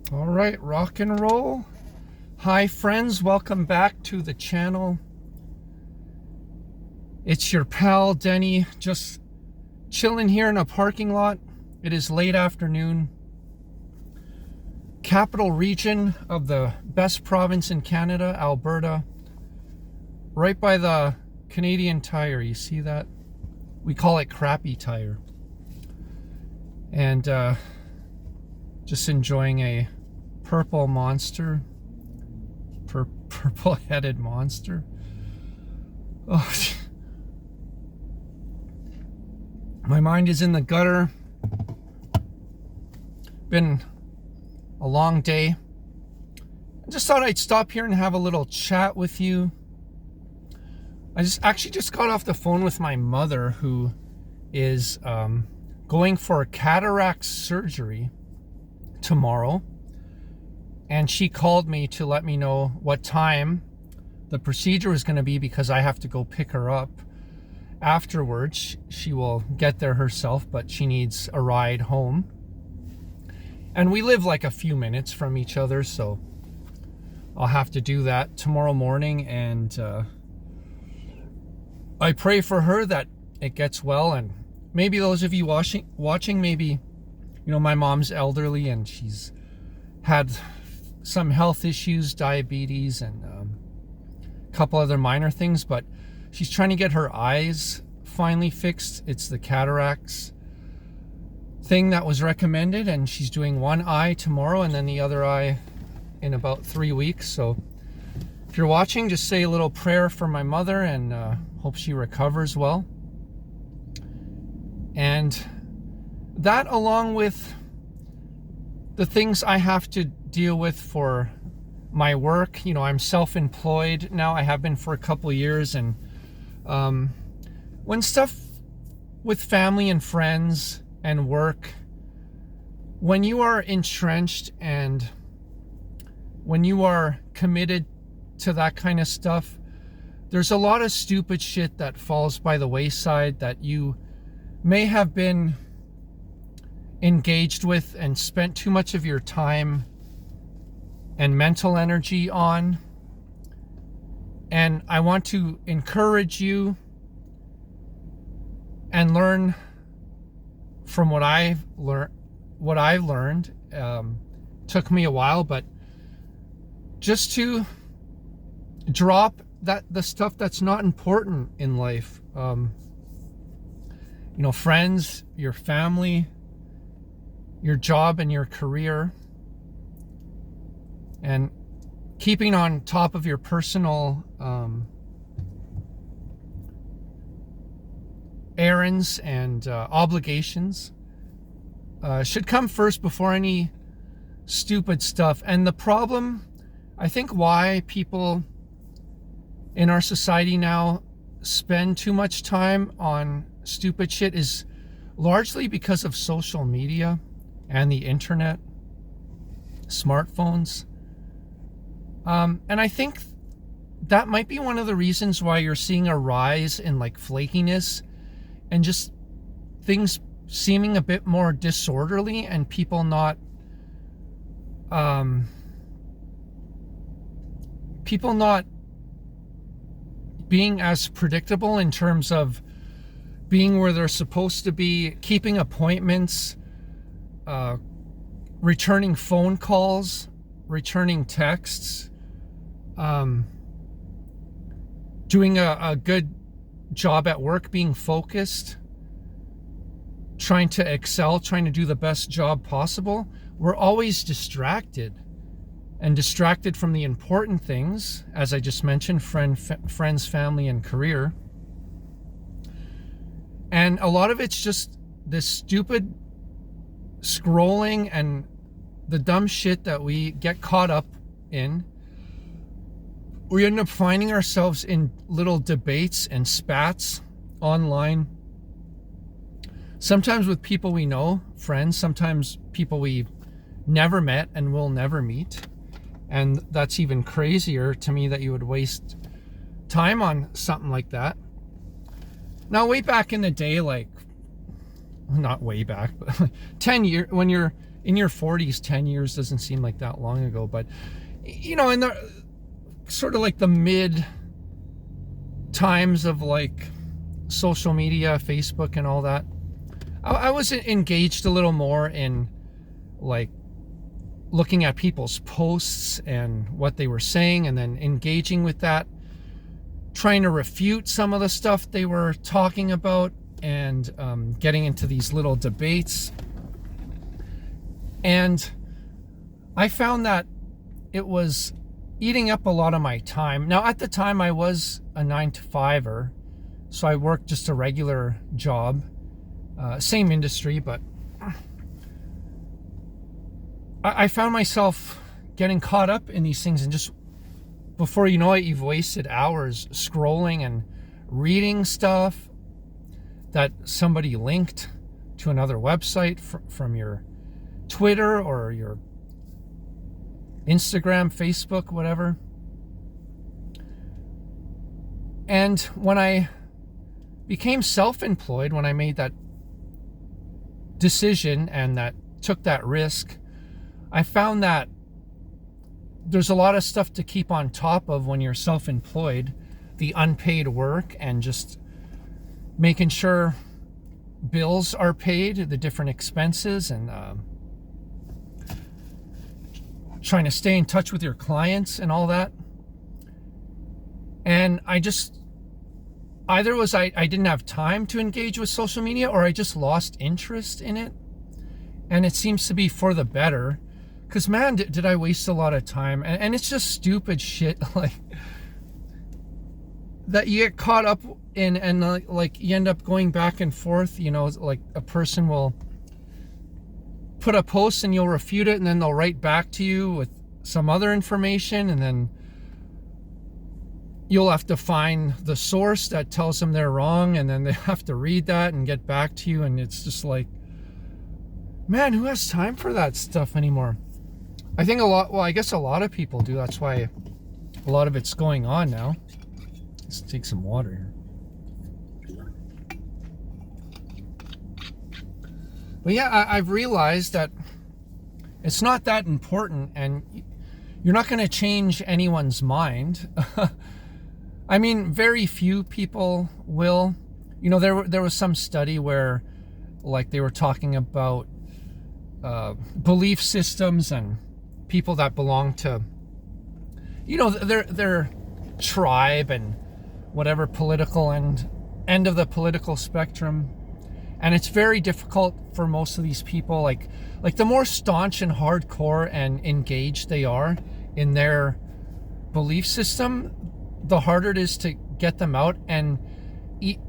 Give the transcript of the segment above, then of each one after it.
All right, rock and roll. Hi friends, welcome back to the channel. It's your pal Denny, just chilling here in a parking lot. It is late afternoon. Capital region of the best province in Canada, Alberta. Right by the Canadian Tire, you see that? We call it Crappy Tire. And just enjoying a purple monster. Purple-headed monster. Oh, my mind is in the gutter. Been a long day. I just thought I'd stop here and have a little chat with you. I actually just got off the phone with my mother, who is going for cataract surgery tomorrow. And she called me to let me know what time the procedure is going to be, because I have to go pick her up afterwards. She will get there herself, but she needs a ride home. And we live like a few minutes from each other, so I'll have to do that tomorrow morning. And I pray for her that it gets well. And maybe those of you watching, maybe, my mom's elderly and she's had some health issues, diabetes, and a couple other minor things, but she's trying to get her eyes finally fixed. It's the cataracts thing that was recommended, and she's doing one eye tomorrow and then the other eye in about 3 weeks. So if you're watching, just say a little prayer for my mother, and hope she recovers well. And that, along with the things I have to deal with for my work. I'm self-employed now. I have been for a couple of years, and when stuff with family and friends and work, when you are entrenched and when you are committed to that kind of stuff, there's a lot of stupid shit that falls by the wayside that you may have been engaged with and spent too much of your time and mental energy on. And I want to encourage you and learn from what I've learned. Took me a while, but just to drop the stuff that's not important in life. Friends, your family, your job and your career, and keeping on top of your personal errands and obligations should come first before any stupid stuff. And the problem, I think, why people in our society now spend too much time on stupid shit is largely because of social media and the internet, smartphones. And I think that might be one of the reasons why you're seeing a rise in like flakiness and just things seeming a bit more disorderly, and people not being as predictable in terms of being where they're supposed to be, keeping appointments, returning phone calls, returning texts, doing a good job at work, being focused, trying to excel, trying to do the best job possible. We're always distracted from the important things, as I just mentioned, friends, family, and career. And a lot of it's just this stupid scrolling and the dumb shit that we get caught up in. We end up finding ourselves in little debates and spats online. Sometimes with people we know, friends, sometimes people we've never met and will never meet. And that's even crazier to me, that you would waste time on something like that. Now, way back in the day, like, not way back, but 10 years, when you're in your 40s, 10 years doesn't seem like that long ago, but in the sort of like the mid times of like social media, Facebook and all that, I was engaged a little more in like looking at people's posts and what they were saying, and then engaging with that, trying to refute some of the stuff they were talking about, and getting into these little debates. And I found that it was eating up a lot of my time. Now, at the time, I was a 9-to-5er, so I worked just a regular job, same industry, but I found myself getting caught up in these things, and just before you know it, you've wasted hours scrolling and reading stuff that somebody linked to another website from your Twitter or your Instagram, Facebook, whatever. And when I became self-employed, when I made that decision and that took that risk, I found that there's a lot of stuff to keep on top of when you're self-employed, the unpaid work, and just making sure bills are paid, the different expenses, and trying to stay in touch with your clients and all that. And I just, either was I didn't have time to engage with social media, or I just lost interest in it. And it seems to be for the better, because man, did I waste a lot of time. And it's just stupid shit like that you get caught up in, and like you end up going back and forth. Like a person will put a post and you'll refute it, and then they'll write back to you with some other information, and then you'll have to find the source that tells them they're wrong, and then they have to read that and get back to you. And it's just like, man, who has time for that stuff anymore? I think I guess a lot of people do. That's why a lot of it's going on now. Let's take some water here. But yeah, I've realized that it's not that important, and you're not going to change anyone's mind. I mean, very few people will. There was some study where, like, they were talking about belief systems and people that belong to, their tribe and whatever political end of the political spectrum. And it's very difficult for most of these people, like the more staunch and hardcore and engaged they are in their belief system, the harder it is to get them out. And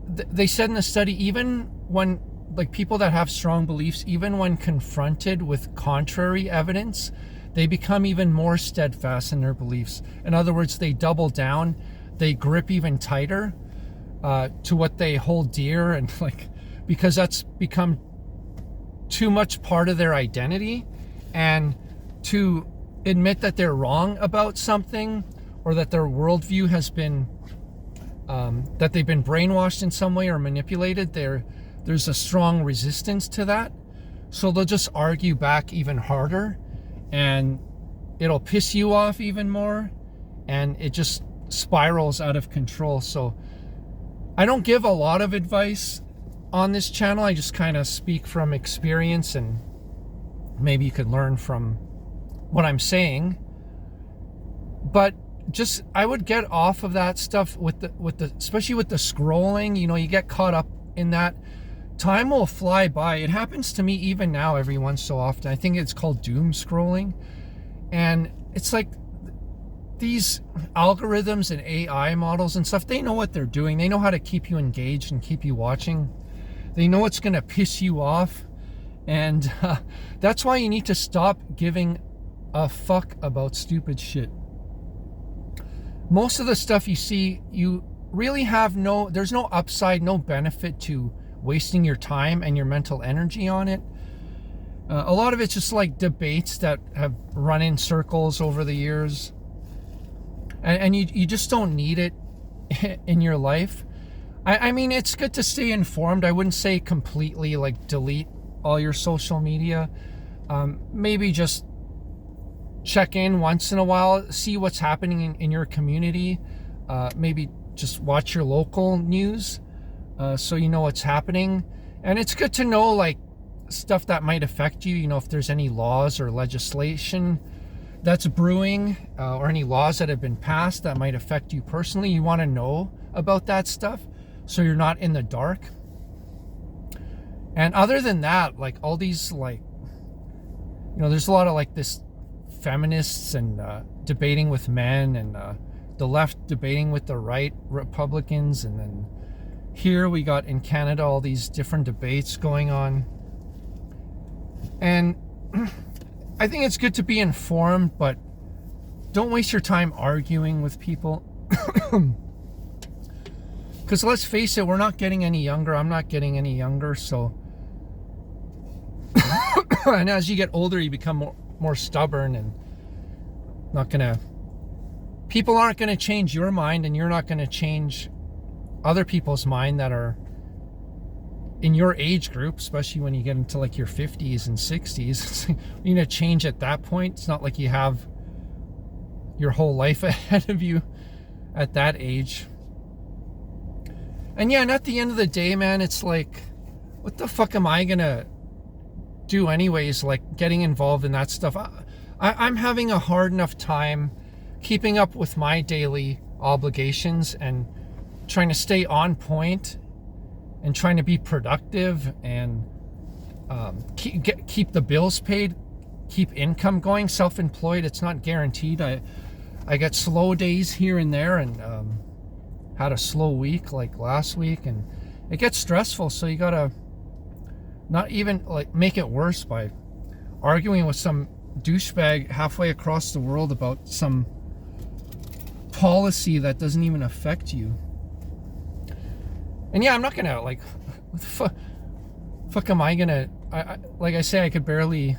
they said in the study, even when, like, people that have strong beliefs, even when confronted with contrary evidence, they become even more steadfast in their beliefs. In other words, they double down, they grip even tighter to what they hold dear, and because that's become too much part of their identity. And to admit that they're wrong about something, or that their worldview has been that they've been brainwashed in some way or manipulated, there's a strong resistance to that. So they'll just argue back even harder, and it'll piss you off even more, and it just spirals out of control. So I don't give a lot of advice on this channel. I just kind of speak from experience, and maybe you could learn from what I'm saying. But just, I would get off of that stuff with the especially with the scrolling. You get caught up in that. Time will fly by. It happens to me even now every once so often. I think it's called doom scrolling. And it's like these algorithms and AI models and stuff, they know what they're doing. They know how to keep you engaged and keep you watching. They know it's going to piss you off. And that's why you need to stop giving a fuck about stupid shit. Most of the stuff you see, you really have there's no upside, no benefit to wasting your time and your mental energy on it. A lot of it's just like debates that have run in circles over the years, and you just don't need it in your life. I mean, it's good to stay informed. I wouldn't say completely like delete all your social media, maybe just check in once in a while, see what's happening in your community. Maybe just watch your local news, so you know what's happening. And it's good to know like stuff that might affect you, if there's any laws or legislation that's brewing, or any laws that have been passed that might affect you personally. You want to know about that stuff so you're not in the dark. And other than that, like all these, like, there's a lot of like this feminists and debating with men, and the left debating with the right, Republicans, and then here we got in Canada all these different debates going on. And I think it's good to be informed, but don't waste your time arguing with people. Because let's face it, we're not getting any younger. I'm not getting any younger, so and as you get older, you become more stubborn, and people aren't gonna change your mind, and you're not gonna change other people's mind that are in your age group, especially when you get into like your 50s and 60s. You're gonna change at that point. It's not like you have your whole life ahead of you at that age. And yeah, and at the end of the day, man, it's like, what the fuck am I gonna do anyways? Like getting involved in that stuff. I'm having a hard enough time keeping up with my daily obligations and trying to stay on point and trying to be productive and keep the bills paid, keep income going. Self-employed, it's not guaranteed. I get slow days here and there, and had a slow week like last week, and it gets stressful. So you gotta not even like make it worse by arguing with some douchebag halfway across the world about some policy that doesn't even affect you. And yeah, I'm not gonna like, what the fuck am I gonna, like I say, I could barely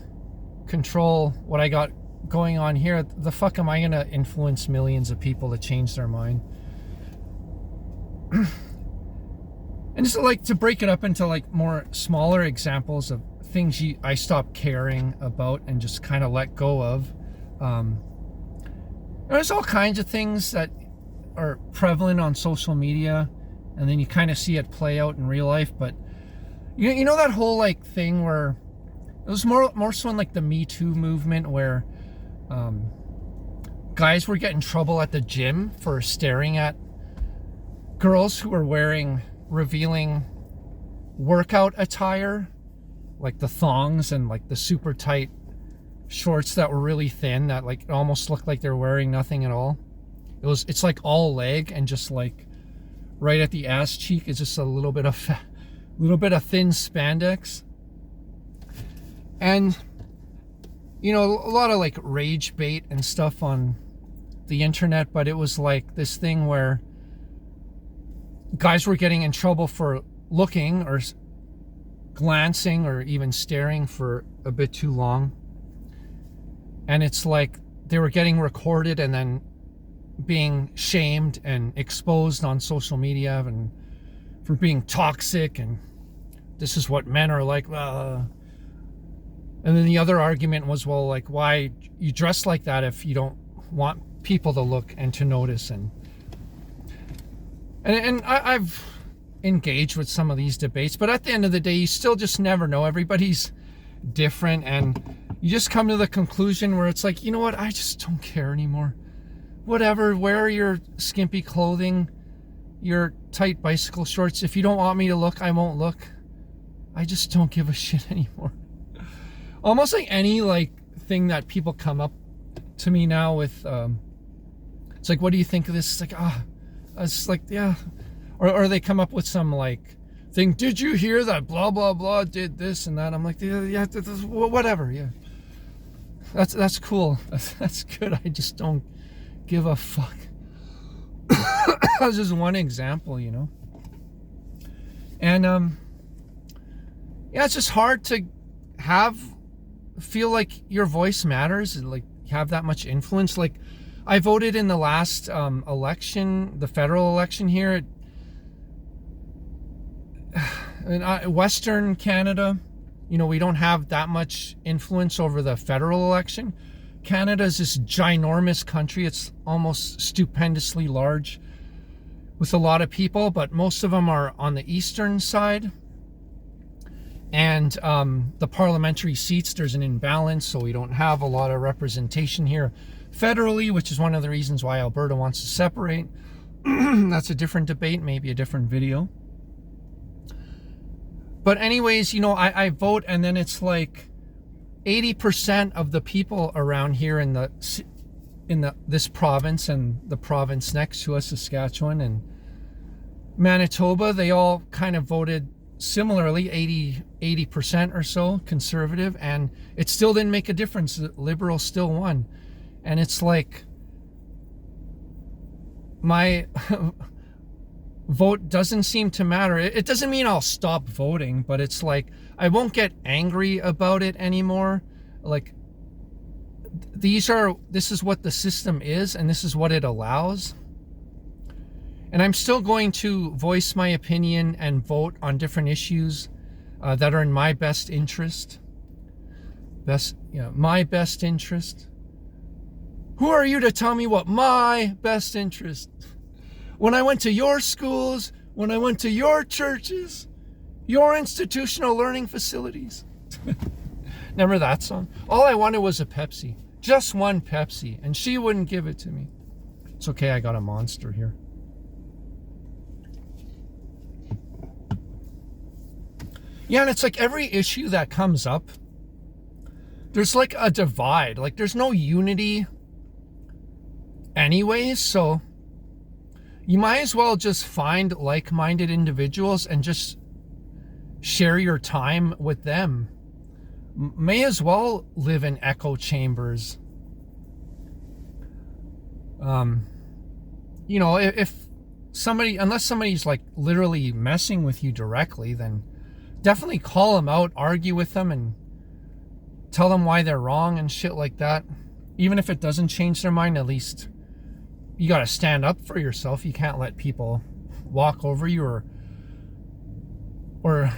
control what I got going on here. The fuck am I gonna influence millions of people to change their mind? And just like to break it up into like more smaller examples of things I stopped caring about and just kind of let go of. There's all kinds of things that are prevalent on social media, and then you kind of see it play out in real life. But you know that whole like thing where it was more so in like the Me Too movement, where guys were getting in trouble at the gym for staring at girls who were wearing revealing workout attire, like the thongs and like the super tight shorts that were really thin, that like almost looked like they're wearing nothing at all. It's like all leg, and just like right at the ass cheek is just a little bit of thin spandex. And a lot of like rage bait and stuff on the internet, but it was like this thing where guys were getting in trouble for looking or glancing or even staring for a bit too long. And it's like they were getting recorded and then being shamed and exposed on social media and for being toxic, and this is what men are like. And then the other argument was, well, like, why you dress like that if you don't want people to look and to notice? And I've engaged with some of these debates, but at the end of the day, you still just never know. Everybody's different, and you just come to the conclusion where it's like, you know what, I just don't care anymore. Whatever, wear your skimpy clothing, your tight bicycle shorts. If you don't want me to look, I won't look. I just don't give a shit anymore. Almost like any like thing that people come up to me now with, it's like, what do you think of this? It's like, it's like, yeah. Or they come up with some like thing, did you hear that blah blah blah did this and that? I'm like, yeah, whatever, yeah. That's cool. That's good. I just don't give a fuck. That's just one example, And yeah, it's just hard to feel like your voice matters and like have that much influence. Like, I voted in the last election, the federal election here in Western Canada. we don't have that much influence over the federal election. Canada's this ginormous country. It's almost stupendously large with a lot of people, but most of them are on the eastern side. And the parliamentary seats, there's an imbalance, so we don't have a lot of representation here federally, which is one of the reasons why Alberta wants to separate. That's a different debate, maybe a different video. But anyways, I vote, and then it's like 80% of the people around here in this province and the province next to us, Saskatchewan and Manitoba, they all kind of voted similarly, 80% or so conservative, and it still didn't make a difference. The Liberals still won. And it's like, my vote doesn't seem to matter. It doesn't mean I'll stop voting, but it's like I won't get angry about it anymore. Like, this is what the system is, and this is what it allows. And I'm still going to voice my opinion and vote on different issues that are in my best interest. My best interest. Who are you to tell me what my best interest? When I went to your schools, when I went to your churches, your institutional learning facilities. Remember that song? All I wanted was a Pepsi. Just one Pepsi. And she wouldn't give it to me. It's okay, I got a Monster here. Yeah, and it's like every issue that comes up, there's like a divide. Like, there's no unity anyways, so you might as well just find like-minded individuals and just share your time with them. May as well live in echo chambers. If somebody, unless somebody's like literally messing with you directly, then definitely call them out, argue with them, and tell them why they're wrong and shit like that. Even if it doesn't change their mind, at least you got to stand up for yourself. You can't let people walk over you or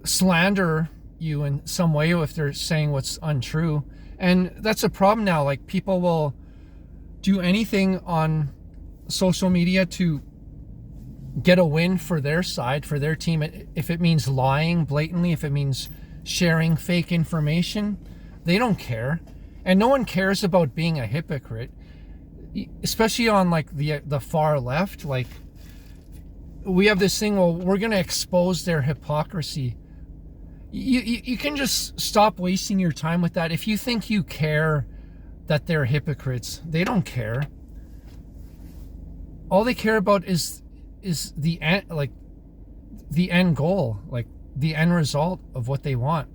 slander you in some way if they're saying what's untrue. And that's a problem now. Like, people will do anything on social media to get a win for their side, for their team. If it means lying blatantly, if it means sharing fake information, they don't care. And no one cares about being a hypocrite, especially on like the far left. Like, we have this thing, well, we're going to expose their hypocrisy. You can just stop wasting your time with that. If you think you care that they're hypocrites, they don't care. All they care about is the end, like the end goal, like the end result of what they want.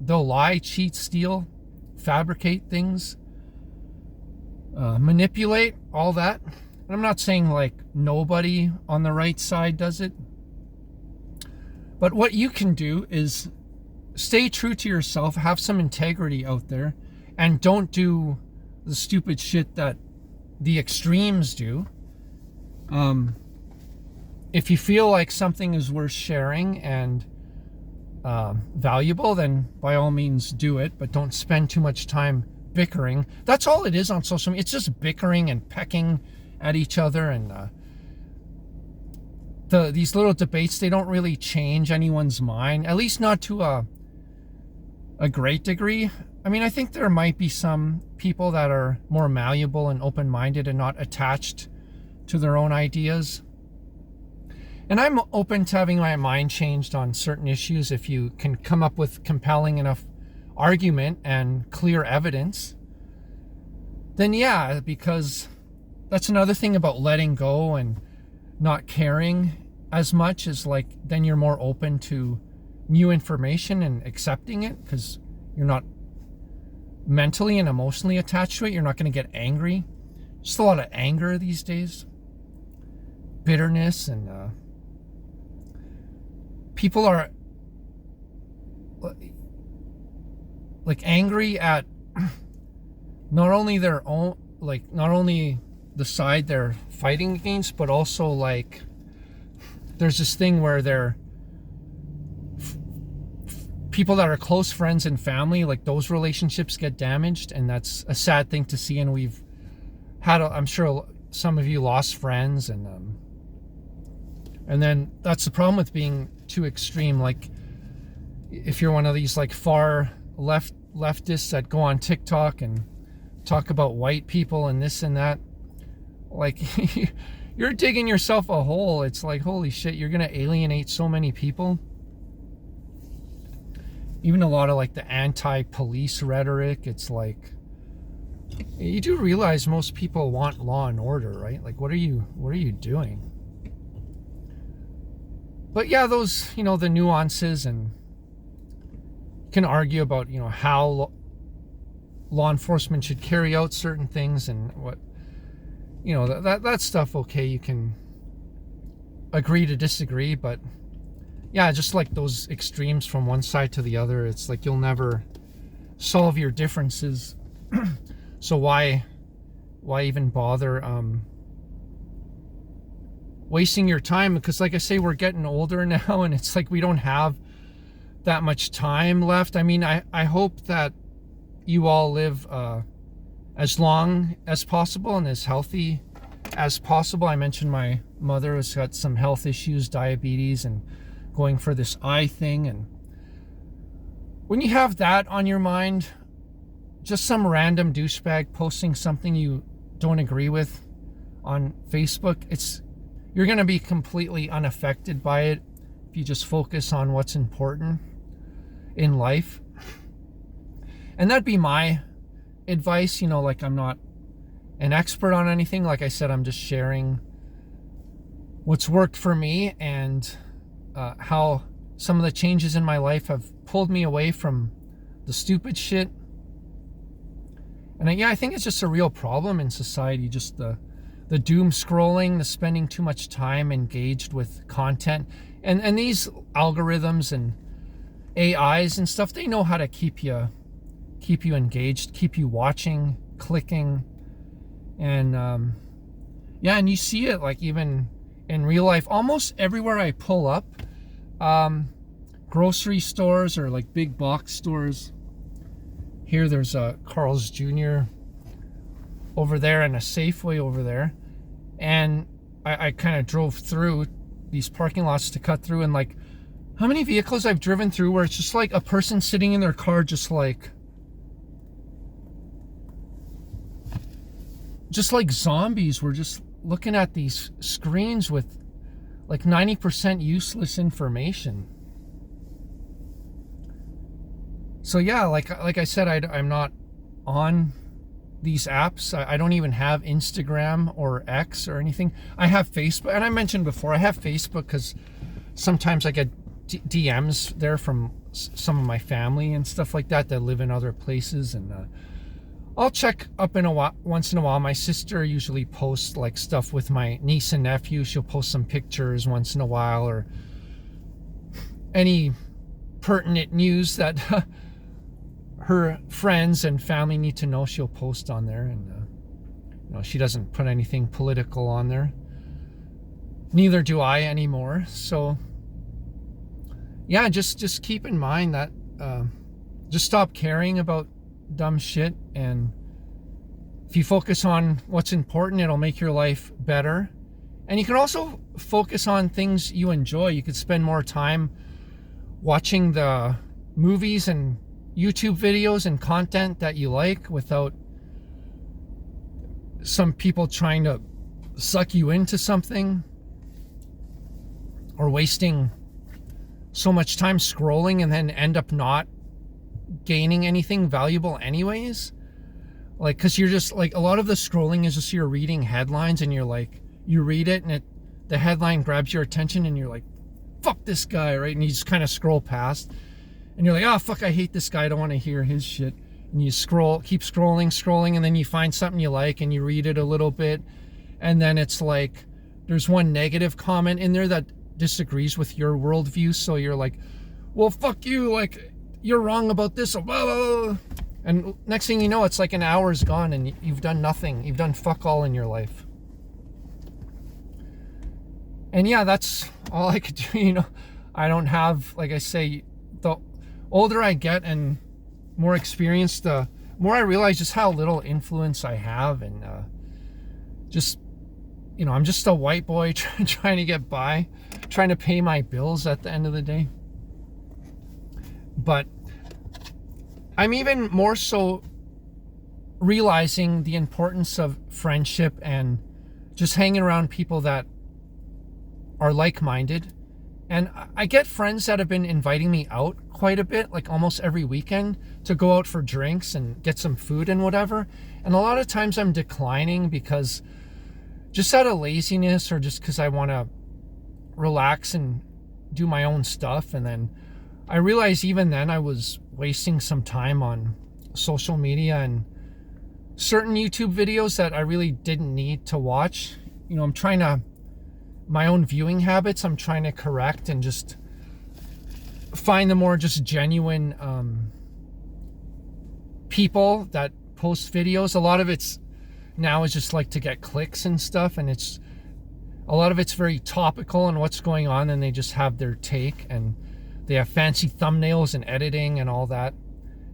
They'll lie, cheat, steal, fabricate things, manipulate, all that. And I'm not saying like nobody on the right side does it, but what you can do is stay true to yourself, have some integrity out there, and don't do the stupid shit that the extremes do. If you feel like something is worth sharing and valuable, then by all means do it, but don't spend too much time bickering. That's all it is on social media. It's just bickering and pecking at each other, and these little debates, they don't really change anyone's mind, at least not to a great degree. I mean, I think there might be some people that are more malleable and open-minded and not attached to their own ideas. And I'm open to having my mind changed on certain issues if you can come up with compelling enough argument and clear evidence. Then yeah, because that's another thing about letting go and not caring as much, is like, then you're more open to new information and accepting it because you're not mentally and emotionally attached to it. You're not going to get angry. Just a lot of anger these days, bitterness, and people are like angry at not only their own, like not only the side they're fighting against, but also like there's this thing where they're people that are close friends and family, like those relationships get damaged, and that's a sad thing to see. And we've had, I'm sure some of you lost friends, and then that's the problem with being too extreme. Like if you're one of these like far leftists that go on TikTok and talk about white people and this and that, like you're digging yourself a hole. It's like, holy shit, you're gonna alienate so many people. Even a lot of like the anti-police rhetoric, it's like, you do realize most people want law and order, right? Like what are you doing? But yeah, those, the nuances, and you can argue about, how law enforcement should carry out certain things, and what, that stuff, okay, you can agree to disagree, but yeah, just like those extremes from one side to the other, it's like you'll never solve your differences. So why even bother wasting your time? Because like I say, we're getting older now, and it's like we don't have that much time left. I mean, I hope that you all live as long as possible and as healthy as possible. I mentioned my mother has got some health issues, diabetes, and going for this eye thing. And when you have that on your mind, just some random douchebag posting something you don't agree with on Facebook, you're going to be completely unaffected by it if you just focus on what's important in life. And that'd be my advice. Like I'm not an expert on anything. Like I said, I'm just sharing what's worked for me, and how some of the changes in my life have pulled me away from the stupid shit. And I think it's just a real problem in society, just the doom scrolling, the spending too much time engaged with content. And these algorithms and AIs and stuff, they know how to keep you engaged, keep you watching, clicking. And and you see it like even in real life, almost everywhere I pull up, grocery stores or like big box stores. Here there's a Carl's Jr. over there and a Safeway over there. And I kind of drove through these parking lots to cut through, and like how many vehicles I've driven through where it's just like a person sitting in their car just like zombies. We're just looking at these screens with like 90% useless information. So yeah, like I said, I'm not on these apps. I don't even have Instagram or X or anything. I have Facebook, and I mentioned before, I have Facebook because sometimes I get DMs there from some of my family and stuff like that live in other places, and I'll check up once in a while. My sister usually posts like stuff with my niece and nephew. She'll post some pictures once in a while, or any pertinent news that her friends and family need to know, she'll post on there. And she doesn't put anything political on there. Neither do I anymore. So yeah, just keep in mind that just stop caring about dumb shit, and if you focus on what's important, it'll make your life better. And you can also focus on things you enjoy. You could spend more time watching the movies and YouTube videos and content that you like, without some people trying to suck you into something, or wasting so much time scrolling and then end up not gaining anything valuable anyways. Like, because you're just like, a lot of the scrolling is just you're reading headlines, and you're like, you read it and the headline grabs your attention, and you're like, fuck this guy, right? And you just kind of scroll past, and you're like, oh fuck, I hate this guy, I don't want to hear his shit. And you keep scrolling, and then you find something you like, and you read it a little bit, and then it's like there's one negative comment in there that disagrees with your worldview, so you're like, well fuck you, like you're wrong about this, blah, blah, blah. And next thing you know, it's like an hour's gone, and you've done nothing. You've done fuck all in your life. And yeah, that's all I could do. I don't have, like I say, older I get and more experienced, the more I realize just how little influence I have, and just, you know, I'm just a white boy trying to get by, trying to pay my bills at the end of the day. But I'm even more so realizing the importance of friendship and just hanging around people that are like-minded. And I get friends that have been inviting me out quite a bit, like almost every weekend, to go out for drinks and get some food and whatever. And a lot of times I'm declining because just out of laziness, or just because I want to relax and do my own stuff. And then I realized even then I was wasting some time on social media and certain YouTube videos that I really didn't need to watch. You know, I'm trying to, my own viewing habits, I'm trying to correct and just find the more just genuine people that post videos. A lot of it's now is just like to get clicks and stuff, and it's a lot of it's very topical and what's going on, and they just have their take, and they have fancy thumbnails and editing and all that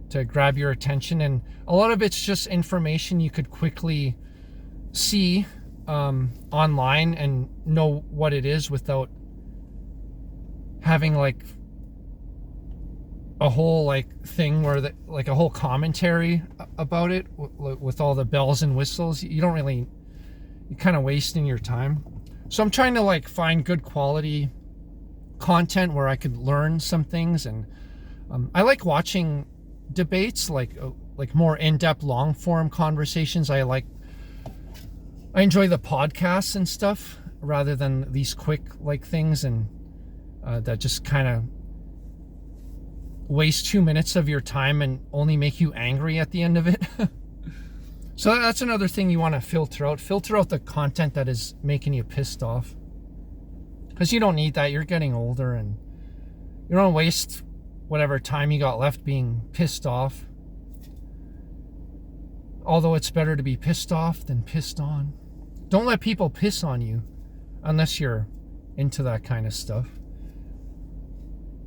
to grab your attention. And a lot of it's just information you could quickly see online and know what it is without having like a whole like thing where like a whole commentary about it with all the bells and whistles. You don't really, you're kind of wasting your time. So I'm trying to like find good quality content where I could learn some things. And I like watching debates, like more in-depth, long-form conversations. I enjoy the podcasts and stuff rather than these quick like things, and that just kind of waste 2 minutes of your time and only make you angry at the end of it. So that's another thing you want to filter out the content that is making you pissed off, because you don't need that. You're getting older, and you don't waste whatever time you got left being pissed off. Although it's better to be pissed off than pissed on. Don't let people piss on you unless you're into that kind of stuff.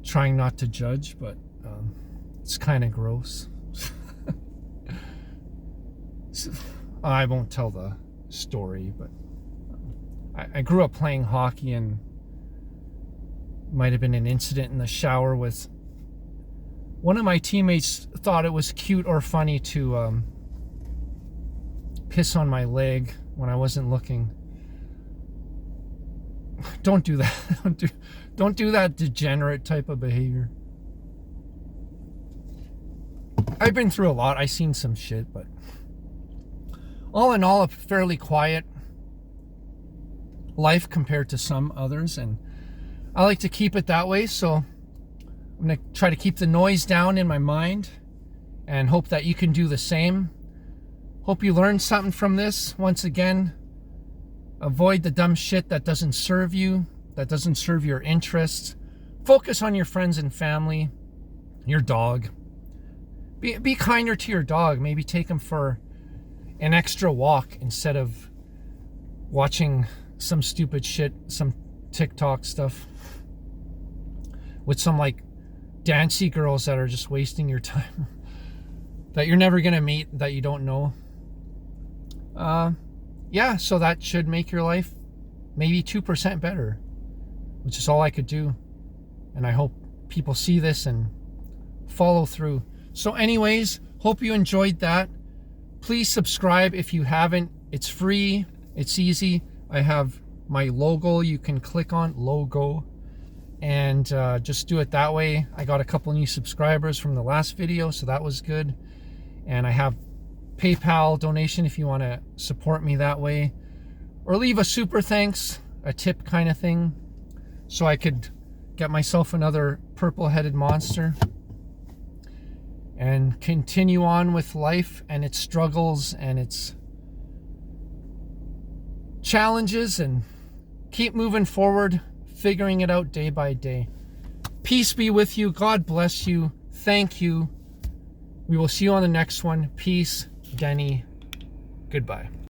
Trying not to judge, but it's kind of gross. I won't tell the story, but I grew up playing hockey, and might have been an incident in the shower with one of my teammates. Thought it was cute or funny to piss on my leg when I wasn't looking. Don't do that. Don't do that degenerate type of behavior. I've been through a lot. I've seen some shit, but all in all, a fairly quiet life compared to some others, and I like to keep it that way. So I'm going to try to keep the noise down in my mind and hope that you can do the same. Hope you learned something from this. Once again, avoid the dumb shit that doesn't serve you, that doesn't serve your interests. Focus on your friends and family, your dog. Be kinder to your dog. Maybe take him for an extra walk instead of watching some stupid shit, some TikTok stuff with some like dancey girls that are just wasting your time, that you're never gonna meet, that you don't know. Yeah, so that should make your life maybe 2% better, which is all I could do. And I hope people see this and follow through. So anyways, hope you enjoyed that. Please subscribe if you haven't. It's free. It's easy. I have my logo you can click on, logo, and just do it that way. I got a couple new subscribers from the last video, so that was good. And I have PayPal donation if you want to support me that way, or leave a super thanks, a tip kind of thing, so I could get myself another purple-headed monster and continue on with life and its struggles and its challenges, and keep moving forward, figuring it out day by day. Peace be with you. God bless you. Thank you. We will see you on the next one. Peace. Denny. Goodbye.